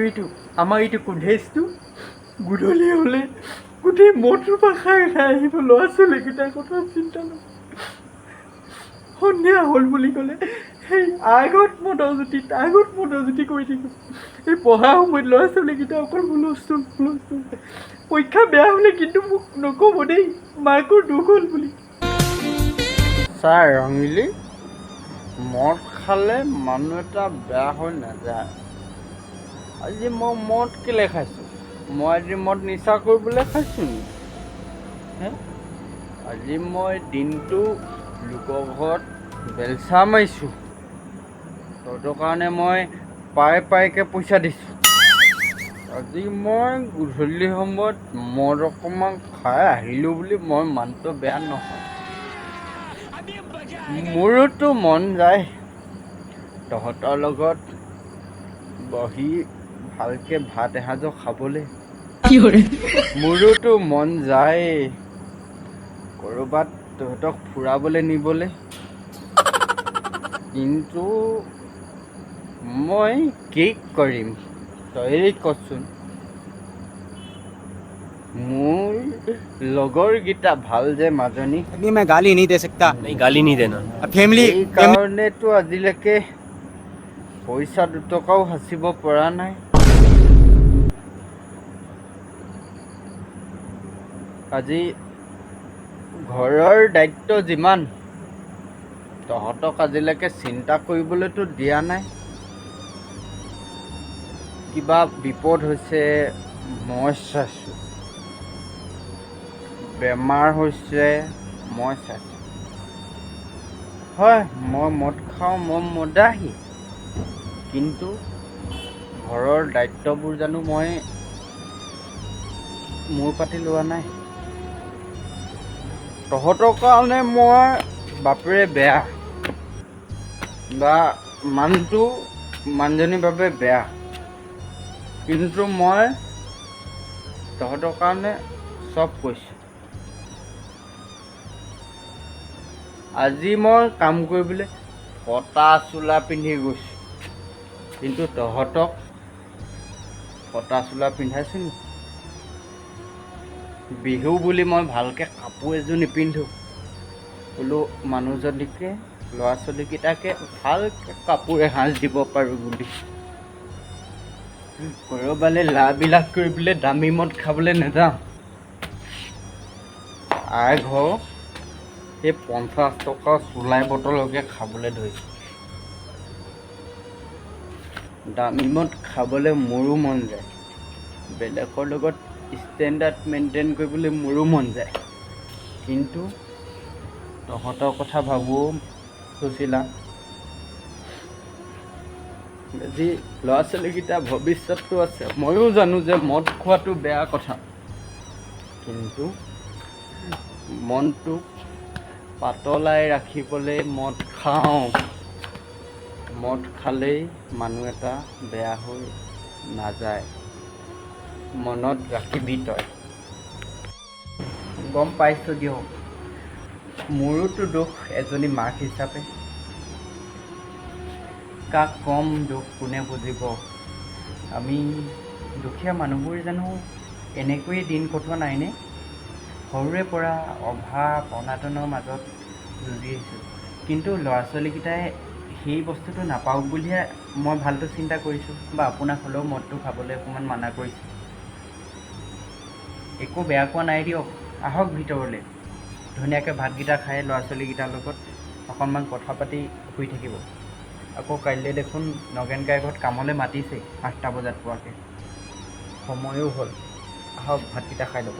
এইটো আমাৰ এইটো কুন্ধেজটো গধূলি হ'লে গোটেই মদৰূপা খাই আহিব। ল'ৰা ছোৱালীকেইটাৰ কথা চিন্তা নকৰে। সন্ধিয়া হ'ল বুলি ক'লে সেই আগত মদৰ জুতি কৰি থাকিব। এই পঢ়া সময়ত ল'ৰা ছোৱালীকেইটা অকল হুলস্থুল। পৰীক্ষা বেয়া হ'লে কিন্তু মোক নক'ব দেই, মাকৰ দুখ হ'ল বুলি। ছাৰ ৰঙিলি, মদ খালে মানুহ এটা বেয়া হৈ নাযায়। আজি মই মদ কেলে খাইছোঁ? মই আজি মদ নিচা কৰিবলৈ খাইছোঁ নেকি? আজি মই দিনটো লোকৰ ঘৰত বেলচা মাৰিছোঁ, তহঁতৰ কাৰণে মই পাইকে পইচা দিছোঁ। আজি মই গধূলি সময়ত মদ অকণমান খাই আহিলোঁ বুলি মই মানুহটো বেয়া নহয়। মোৰোতো মন যায় তহঁতৰ লগত বহি ভালকে ভাত এসাঁজো খাবলৈ। মোৰোতো মন যায় ক'ৰবাত তহঁতক ফুৰাবলৈ নিবলৈ, কিন্তু মই কি কৰিম তই কচোন। মোৰ লগৰকেইটা ভাল যে মাজনী, अभी मैं गाली नहीं दे सकता। नहीं गाली नहीं देना। फैमिली সেইকাৰণেতো আজিলৈকে পইচা দুটকাও সাঁচিব পৰা নাই। আজি ঘৰৰ দায়িত্ব যিমান, তহঁতক আজিলৈকে চিন্তা কৰিবলৈতো দিয়া নাই। কিবা বিপদ হৈছে মই চাইছোঁ, বেমাৰ হৈছে মই চাইছোঁ। হয়, মই মদ খাওঁ, মই মদাহী, কিন্তু ঘৰৰ দায়িত্ববোৰ জানো মই মূৰ পাতি লোৱা নাই? তহঁতৰ কাৰণে মই বাপেৰে বেয়া বা মানুহজনীৰ বাবে বেয়া, কিন্তু মই তহঁতৰ কাৰণে চব কৈছোঁ। আজি মই কাম কৰিবলৈ ফটা চোলা পিন্ধি গৈছোঁ, কিন্তু তহঁতক ফটা চোলা পিন্ধাইছোঁ নেকি? বিহু বুলি মই ভালকৈ কাপোৰ এযোৰ নিপিন্ধোঁ, বোলো মানুহজনীকে ল'ৰা ছোৱালীকেইটাকে ভালকৈ কাপোৰ এসাঁজ দিব পাৰোঁ বুলি। ক'ৰবালৈ লাবিলাক কৰিবলৈ দামী মদ খাবলৈ নাযাওঁ। ঘৰ সেই 50 টকা চুলাই বটলকে খাবলৈ ধৰিছোঁ। দামী মদ খাবলৈ মোৰো মন যায়, বেলেগৰ লগত ষ্টেণ্ডাৰ্ড মেইনটেইন কৰিবলৈ মোৰো মন যায়, কিন্তু তহঁতৰ কথা ভাবোঁ সুশীলা। আজি ল'ৰা ছোৱালীকেইটা ভৱিষ্যতটো আছে, ময়ো জানো যে মদ খোৱাটো বেয়া কথা, কিন্তু মনটোক পাতলাই ৰাখিবলৈ মদ খাওঁ। মদ খালেই মানুহ এটা বেয়া হৈ নাযায়, মনত ৰাখিবি তই। গম পাইছোঁ দিয়ক, মোৰোতো দুখ এজনী মাক হিচাপে। কাক কম দুখ, কোনে বুজিব? আমি দুখীয়া মানুহবোৰ জানো এনেকৈয়ে দিন কটোৱা নাইনে? সৰুৰে পৰা অভাৱ অনাটনৰ মাজত যুঁজি আহিছোঁ, কিন্তু ল'ৰা ছোৱালীকেইটাই সেই বস্তুটো নাপাওক বুলিহে মই ভালটো চিন্তা কৰিছোঁ, বা আপোনাক হ'লেও মদটো খাবলৈ অকণমান মানা কৰিছোঁ। একো বেয়া কোৱা নাই দিয়ক, আহক ভিতৰলৈ, ধুনীয়াকৈ ভাতকেইটা খাই ল'ৰা ছোৱালীকেইটাৰ লগত অকণমান কথা পাতি শুই থাকিব। আকৌ কাইলৈ দেখোন নগেন কাইৰ ঘৰত কামলৈ মাতিছেই 8টা বজাত পোৱাকৈ, সময়ো হ'ল। আহক ভাতকেইটা খাই ল'ব।